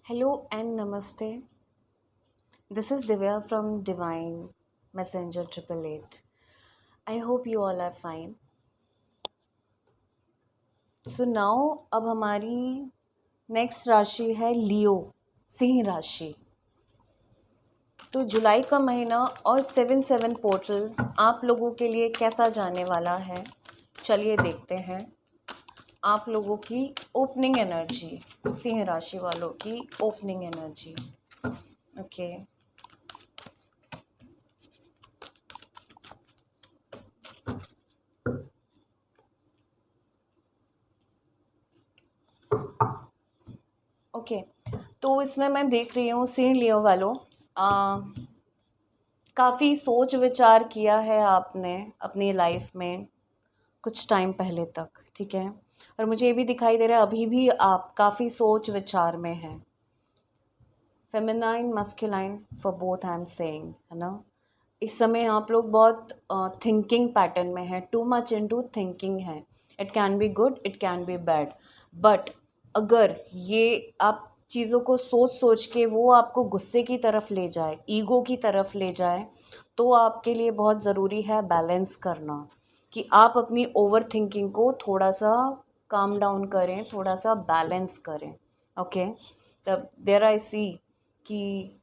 Hello and namaste. This is Divya from Divine Messenger 888. I hope you all are fine. So now अब हमारी next राशि है लियो, सिंह राशि। तो जुलाई का महीना और 7/7 पोर्टल आप लोगों के लिए कैसा जाने वाला है, चलिए देखते हैं। आप लोगों की ओपनिंग एनर्जी, सिंह राशि वालों की ओपनिंग एनर्जी। ओके ओके तो इसमें मैं देख रही हूँ सिंह लियो वालों, काफ़ी सोच विचार किया है आपने अपनी लाइफ में कुछ टाइम पहले तक, ठीक है। और मुझे ये भी दिखाई दे रहा है अभी भी आप काफ़ी सोच विचार में हैं। Feminine masculine for both I am saying, है ना। इस समय आप लोग बहुत थिंकिंग पैटर्न में हैं, टू मच इनटू थिंकिंग है। It can be good, it can be bad, but अगर ये आप चीज़ों को सोच सोच के वो आपको गुस्से की तरफ ले जाए, ईगो की तरफ ले जाए, तो आपके लिए बहुत ज़रूरी है बैलेंस करना, कि आप अपनी ओवर थिंकिंग को थोड़ा सा काम डाउन करें, थोड़ा सा बैलेंस करें। ओके, तब देयर आई सी कि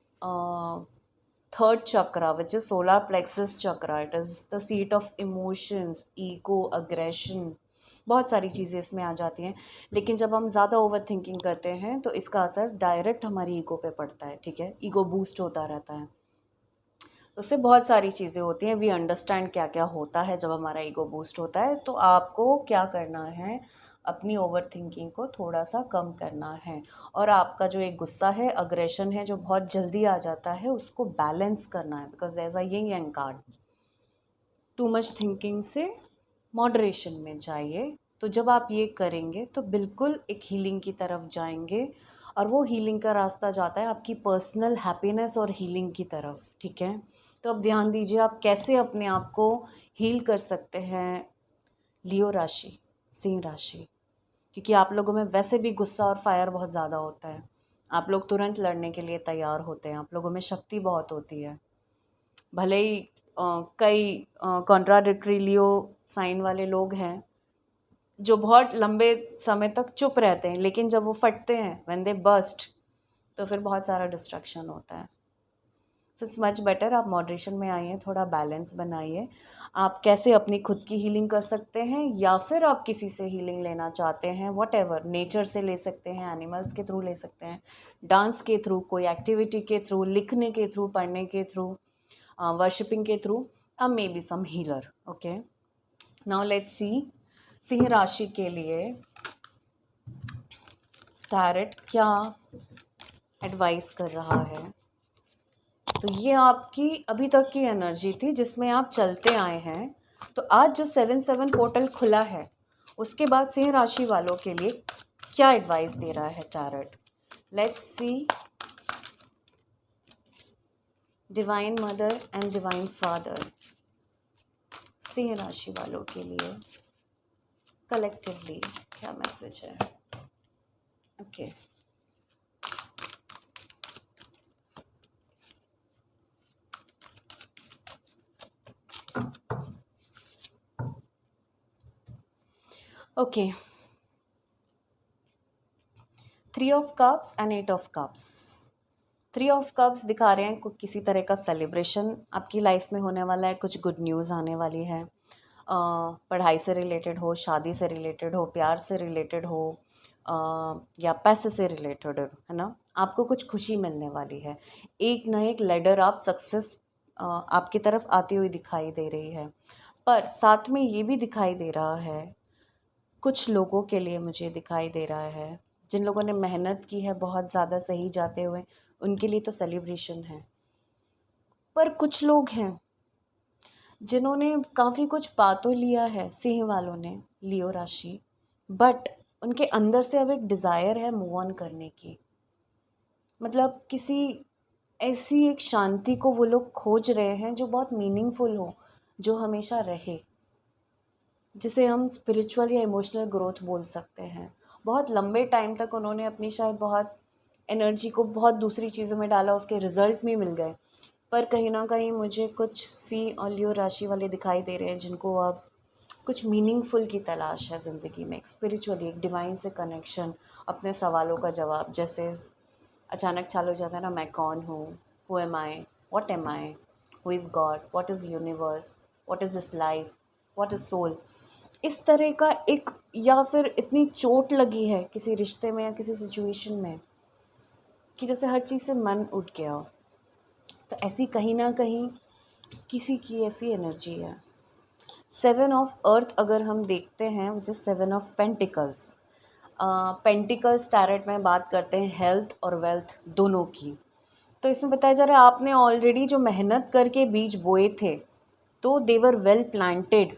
third chakra which is solar plexus chakra, it is the seat of emotions, ego, aggression, बहुत सारी चीज़ें इसमें आ जाती हैं। लेकिन जब हम ज़्यादा ओवर थिंकिंग करते हैं तो इसका असर डायरेक्ट हमारी ईगो पे पड़ता है, ठीक है। ईगो बूस्ट होता रहता है, उससे बहुत सारी चीज़ें होती हैं। वी अंडरस्टैंड क्या क्या होता है जब हमारा ईगो बूस्ट होता है। तो आपको क्या करना है, अपनी ओवर थिंकिंग को थोड़ा सा कम करना है, और आपका जो एक गुस्सा है, अग्रेशन है, जो बहुत जल्दी आ जाता है, उसको बैलेंस करना है। Because as a yin and card, too much thinking से मॉडरेशन में जाइए। तो जब आप ये करेंगे तो बिल्कुल एक हीलिंग की तरफ जाएंगे, और वो हीलिंग का रास्ता जाता है आपकी पर्सनल हैप्पीनेस और हीलिंग की तरफ, ठीक है। तो अब ध्यान दीजिए आप कैसे अपने आप को हील कर सकते हैं, लियो राशि, सिंह राशि। क्योंकि आप लोगों में वैसे भी गुस्सा और फायर बहुत ज़्यादा होता है, आप लोग तुरंत लड़ने के लिए तैयार होते हैं, आप लोगों में शक्ति बहुत होती है। भले ही कई कॉन्ट्राडिक्टरी लियो साइन वाले लोग हैं जो बहुत लंबे समय तक चुप रहते हैं, लेकिन जब वो फटते हैं, व्हेन दे बस्ट, तो फिर बहुत सारा डिस्ट्रक्शन होता है। सो इट्स मच बेटर आप मॉडरेशन में आइए, थोड़ा बैलेंस बनाइए। आप कैसे अपनी खुद की हीलिंग कर सकते हैं, या फिर आप किसी से हीलिंग लेना चाहते हैं, वट एवर, नेचर से ले सकते हैं, एनिमल्स के थ्रू ले सकते हैं, डांस के थ्रू, कोई एक्टिविटी के थ्रू, लिखने के थ्रू, पढ़ने के थ्रू, वर्शिपिंग के through, may be some healer. Okay, now let's see सिंह राशि के लिए टैरेट क्या एडवाइस कर रहा है। तो ये आपकी अभी तक की एनर्जी थी जिसमें आप चलते आए हैं। तो आज जो 7/7 पोर्टल खुला है, उसके बाद सिंह राशि वालों के लिए क्या एडवाइस दे रहा है tarot. Let's see divine mother and divine father, Singh राशि वालों के लिए कलेक्टिवली क्या मैसेज है। Okay, okay, 3 of cups and 8 of cups. 3 of cups दिखा रहे हैं किसी तरह का सेलिब्रेशन आपकी लाइफ में होने वाला है, कुछ गुड न्यूज़ आने वाली है। पढ़ाई से रिलेटेड हो, शादी से रिलेटेड हो, प्यार से रिलेटेड हो, या पैसे से रिलेटेड हो, है ना। आपको कुछ खुशी मिलने वाली है, एक ना एक लेडर आप सक्सेस आपकी तरफ आती हुई दिखाई दे रही है। पर साथ में ये भी दिखाई दे रहा है, कुछ लोगों के लिए मुझे दिखाई दे रहा है, जिन लोगों ने मेहनत की है बहुत ज़्यादा सही जाते हुए, उनके लिए तो सेलिब्रेशन है। पर कुछ लोग हैं जिन्होंने काफ़ी कुछ पा तो लिया है, सिंह वालों ने, लियो राशि, बट उनके अंदर से अब एक डिज़ायर है मूव ऑन करने की। मतलब किसी ऐसी एक शांति को वो लोग खोज रहे हैं जो बहुत मीनिंगफुल हो, जो हमेशा रहे, जिसे हम स्पिरिचुअल या इमोशनल ग्रोथ बोल सकते हैं। बहुत लंबे टाइम तक उन्होंने अपनी शायद बहुत एनर्जी को बहुत दूसरी चीज़ों में डाला, उसके रिजल्ट भी मिल गए। पर कहीं ना कहीं मुझे कुछ सी और लियो राशि वाले दिखाई दे रहे हैं जिनको अब कुछ मीनिंगफुल की तलाश है ज़िंदगी में, एक स्पिरिचुअली, एक डिवाइन से कनेक्शन, अपने सवालों का जवाब। जैसे अचानक चालू हो जाता है ना, मैं कौन हूँ, who am I, what am I, who is God, what is universe, what is this life, what is soul. इस तरह का एक, या फिर इतनी चोट लगी है किसी रिश्ते में या किसी सिचुएशन में कि जैसे हर चीज़ से मन उठ गया हो, तो ऐसी कहीं ना कहीं किसी की ऐसी एनर्जी है। 7 ऑफ अर्थ अगर हम देखते हैं, which is 7 of pentacles. Pentacles tarot में बात करते हैं हेल्थ और वेल्थ दोनों की। तो इसमें बताया जा रहा है आपने ऑलरेडी जो मेहनत करके बीज बोए थे, तो देवर वेल प्लांटेड।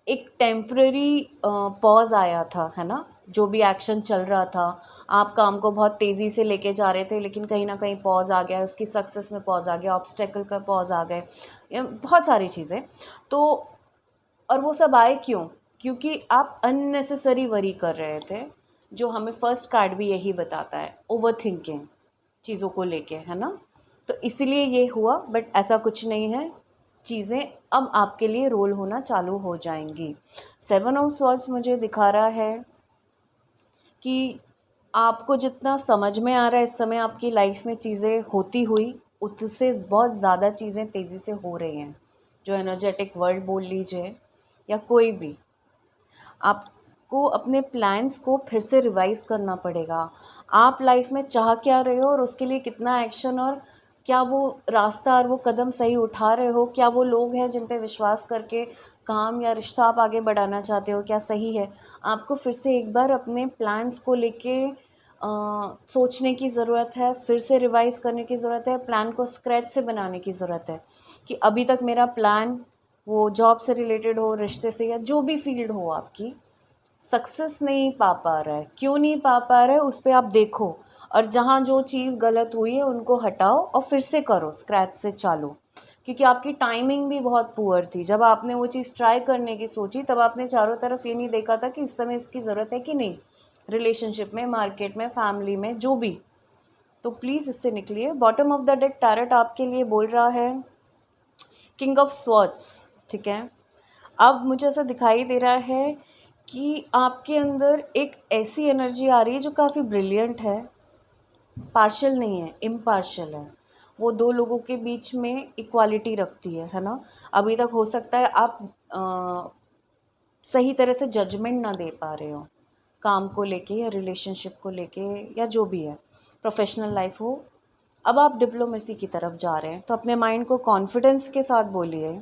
एक टेम्पररी पॉज आया था, है ना, जो भी एक्शन चल रहा था, आप काम को बहुत तेज़ी से लेके जा रहे थे, लेकिन कहीं ना कहीं पॉज आ गया, उसकी सक्सेस में पॉज आ गया, ऑब्स्टेकल का पॉज आ गए, बहुत सारी चीज़ें। तो और वो सब आए क्यों? क्योंकि आप अननेसेसरी वरी कर रहे थे, जो हमें फर्स्ट कार्ड भी यही बताता है, ओवर थिंकिंग चीज़ों को लेके, है ना। तो इसीलिए ये हुआ, बट ऐसा कुछ नहीं है, चीज़ें अब आपके लिए रोल होना चालू हो जाएंगी। 7 ऑफ स्वॉर्ड्स मुझे दिखा रहा है कि आपको जितना समझ में आ रहा है इस समय आपकी लाइफ में चीज़ें होती हुई, उससे बहुत ज़्यादा चीज़ें तेज़ी से हो रही हैं। जो एनर्जेटिक वर्ल्ड बोल लीजिए या कोई भी, आपको अपने प्लान्स को फिर से रिवाइज करना पड़ेगा। आप लाइफ में चाह क्या रहे हो और उसके लिए कितना एक्शन, और क्या वो रास्ता और वो कदम सही उठा रहे हो, क्या वो लोग हैं जिन पे विश्वास करके काम या रिश्ता आप आगे बढ़ाना चाहते हो, क्या सही है। आपको फिर से एक बार अपने प्लान्स को लेके सोचने की ज़रूरत है, फिर से रिवाइज करने की ज़रूरत है, प्लान को स्क्रैच से बनाने की ज़रूरत है कि अभी तक मेरा प्लान, वो जॉब से रिलेटेड हो, रिश्ते से, या जो भी फील्ड हो आपकी, सक्सेस नहीं पा रहा है। क्यों नहीं पा रहा है, उस पर आप देखो, और जहाँ जो चीज़ गलत हुई है उनको हटाओ और फिर से करो, स्क्रैच से चालू। क्योंकि आपकी टाइमिंग भी बहुत पुअर थी। जब आपने वो चीज़ ट्राई करने की सोची, तब आपने चारों तरफ ये नहीं देखा था कि इस समय इसकी ज़रूरत है कि नहीं, रिलेशनशिप में, मार्केट में, फैमिली में, जो भी। तो प्लीज़ इससे निकलिए। Bottom of the deck tarot आपके लिए बोल रहा है किंग ऑफ स्वॉर्ड्स, ठीक है। अब मुझे ऐसा दिखाई दे रहा है कि आपके अंदर एक ऐसी एनर्जी आ रही है जो काफ़ी ब्रिलियंट है, पार्शियल नहीं है, इम्पार्शियल है। वो दो लोगों के बीच में इक्वालिटी रखती है ना। अभी तक हो सकता है आप सही तरह से जजमेंट ना दे पा रहे हो, काम को लेके या रिलेशनशिप को लेके, या जो भी है, प्रोफेशनल लाइफ हो। अब आप डिप्लोमेसी की तरफ जा रहे हैं, तो अपने माइंड को कॉन्फिडेंस के साथ बोलिए।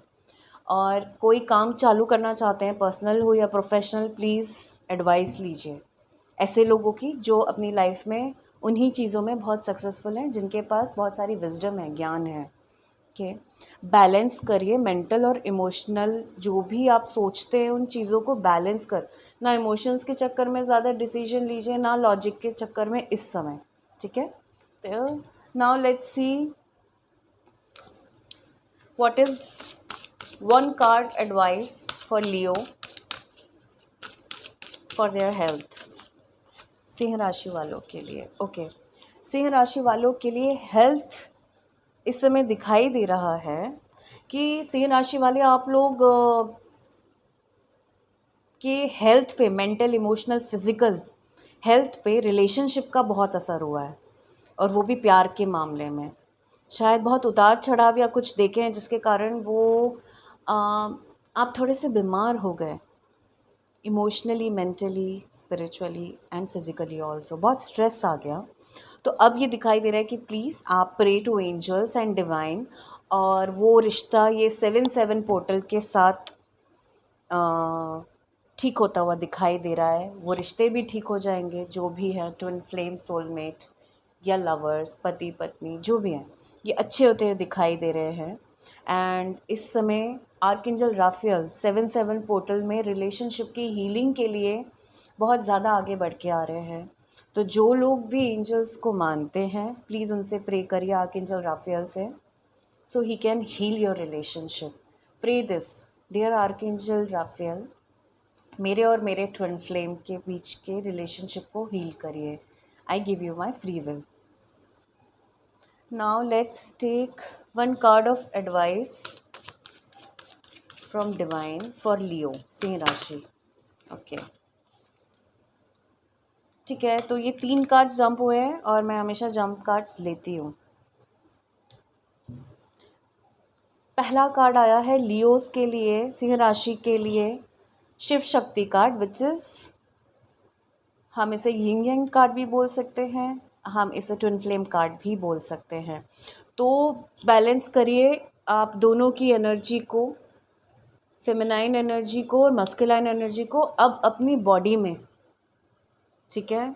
और कोई काम चालू करना चाहते हैं, पर्सनल हो या प्रोफेशनल, प्लीज़ एडवाइस लीजिए ऐसे लोगों की जो अपनी लाइफ में उन्हीं चीज़ों में बहुत सक्सेसफुल हैं, जिनके पास बहुत सारी विजडम है, ज्ञान है। ओके, बैलेंस करिए मेंटल और इमोशनल, जो भी आप सोचते हैं उन चीज़ों को बैलेंस कर, ना इमोशंस के चक्कर में ज़्यादा डिसीजन लीजिए, ना लॉजिक के चक्कर में इस समय, ठीक है। तो now let's see what is one card advice for Leo for their health. Singh राशि वालों के लिए, ओके, सिंह राशि वालों के लिए हेल्थ इस समय दिखाई दे रहा है कि सिंह राशि वाले आप लोग के हेल्थ पे, मेंटल, इमोशनल, फिजिकल हेल्थ पे रिलेशनशिप का बहुत असर हुआ है, और वो भी प्यार के मामले में। शायद बहुत उतार चढ़ाव या कुछ देखे हैं जिसके कारण वो अ, आप थोड़े से बीमार हो गए, emotionally, mentally, spiritually and physically also. बहुत स्ट्रेस आ गया। तो अब ये दिखाई दे रहा है कि प्लीज़ आप pray to angels and divine, और वो रिश्ता ये 7-7 पोर्टल के साथ ठीक होता हुआ दिखाई दे रहा है। वो रिश्ते भी ठीक हो जाएंगे, जो भी है, ट्विन फ्लेम, सोलमेट या लवर्स, पति पत्नी, जो भी हैं, ये अच्छे होते हुए दिखाई दे रहे हैं। एंड इस समय आर्कएंजल राफेल 7-7 पोर्टल में रिलेशनशिप की हीलिंग के लिए बहुत ज़्यादा आगे बढ़ के आ रहे हैं। तो जो लोग भी एंजल्स को मानते हैं, प्लीज़ उनसे प्रे करिए आर्कएंजल राफेल से, so he can heal your relationship. Pray this, dear archangel Raphael, मेरे और मेरे ट्विन फ्लेम के बीच के रिलेशनशिप को हील करिए। I give you my free will. Now let's take one card of advice from divine for Leo Singh राशि. Okay ठीक है, तो ये 3 कार्ड्स जंप हुए हैं और मैं हमेशा जंप कार्ड्स लेती हूँ. पहला कार्ड आया है लियोस के लिए, सिंह राशि के लिए, Shiv Shakti card which is, हम इसे यिंग यांग कार्ड भी बोल सकते हैं, हम इसे ट्विन फ्लेम कार्ड भी बोल सकते हैं. तो बैलेंस करिए आप दोनों की एनर्जी को, फेमिनाइन एनर्जी को और मस्कुलाइन एनर्जी को अब अपनी बॉडी में. ठीक है,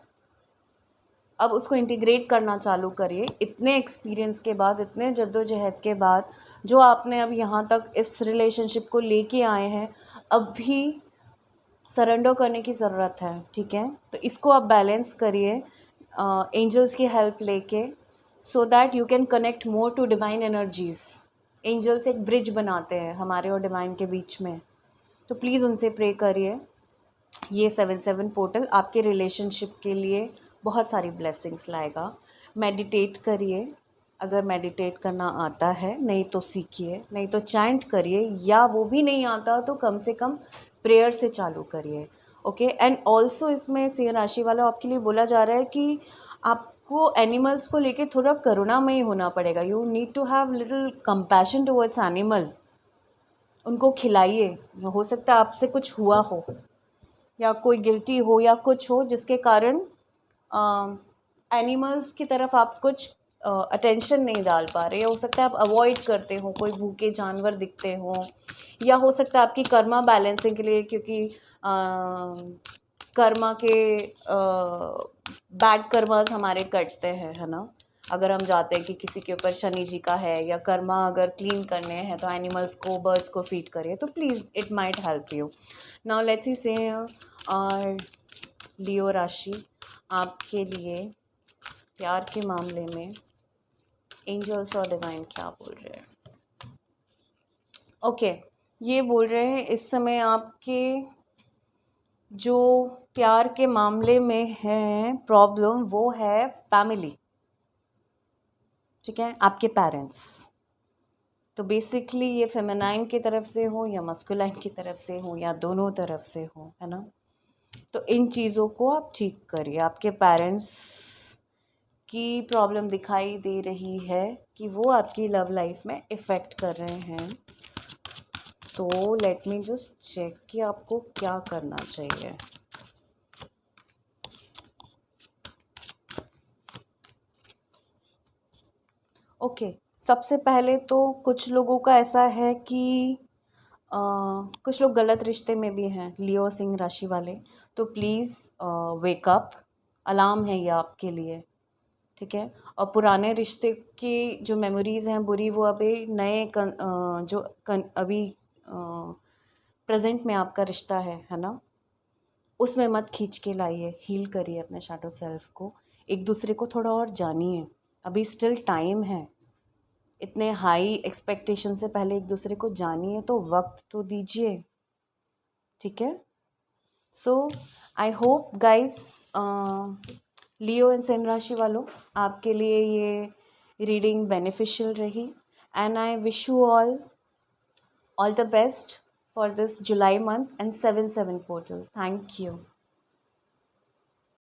अब उसको इंटीग्रेट करना चालू करिए. इतने एक्सपीरियंस के बाद, इतने जद्दोजहद के बाद जो आपने अब यहाँ तक इस रिलेशनशिप को लेके आए हैं, अब भी सरेंडर करने की ज़रूरत है. ठीक है, तो इसको आप बैलेंस करिए एंजल्स की हेल्प लेके, so that you can connect more to divine energies. Angels एक ब्रिज बनाते हैं हमारे और डिवाइन के बीच में, तो प्लीज़ उनसे प्रे करिए. ये 7/7 पोर्टल आपके रिलेशनशिप के लिए बहुत सारी ब्लेसिंग्स लाएगा. मेडिटेट करिए, अगर मेडिटेट करना आता है, नहीं तो सीखिए, नहीं तो चैंट करिए, या वो भी नहीं आता तो कम से कम प्रेयर से चालू करिए. ओके, एंड ऑल्सो इसमें सिंह राशि वाला आपके लिए बोला जा रहा है कि आपको एनिमल्स को लेके थोड़ा करुणामयी होना पड़ेगा. You need to have little compassion towards animal. उनको खिलाइए. हो सकता है आपसे कुछ हुआ हो या कोई गिल्टी हो या कुछ हो जिसके कारण एनिमल्स की तरफ आप कुछ अटेंशन नहीं डाल पा रहे. हो सकता है आप अवॉइड करते हो, कोई भूखे जानवर दिखते हो, या हो सकता है आपकी कर्मा बैलेंसिंग के लिए, क्योंकि कर्मा के बैड कर्मास हमारे कटते हैं, है ना. अगर हम जाते हैं कि किसी के ऊपर शनि जी का है या कर्मा अगर क्लीन करने हैं तो एनिमल्स को, बर्ड्स को फीड करिए, तो please it might help you. Now let's सी से और लियो राशि आपके लिए प्यार के मामले में एंजल्स और डिवाइन क्या बोल रहे हैं. ओके, ये बोल रहे हैं इस समय आपके जो प्यार के मामले में है प्रॉब्लम, वो है फैमिली. ठीक है, आपके पेरेंट्स. तो बेसिकली ये फेमिनाइन की तरफ से हो या मस्कुलाइन की तरफ से हो या दोनों तरफ से हो, है ना. तो इन चीज़ों को आप ठीक करिए. आपके पेरेंट्स की प्रॉब्लम दिखाई दे रही है कि वो आपकी लव लाइफ में इफ़ेक्ट कर रहे हैं. तो लेट मी जस्ट चेक कि आपको क्या करना चाहिए. ओके, सबसे पहले तो कुछ लोगों का ऐसा है कि कुछ लोग गलत रिश्ते में भी हैं, लियो सिंह राशि वाले. तो प्लीज़ वेक अप, अलार्म है ये आपके लिए. ठीक है, और पुराने रिश्ते की जो मेमोरीज़ हैं बुरी, वो अभी नए अभी प्रेजेंट में आपका रिश्ता है ना, उसमें मत खींच के लाइए. हील करिए अपने शैडो सेल्फ को, एक दूसरे को थोड़ा और जानिए. अभी स्टिल टाइम है. इतने हाई एक्सपेक्टेशन से पहले एक दूसरे को जानिए, तो वक्त तो दीजिए. ठीक है, so I hope guys, Leo and सिंह राशि वालों, आपके लिए ये रीडिंग बेनिफिशियल रही. And I wish you all the best for this July month and 7/7 portal. Thank you.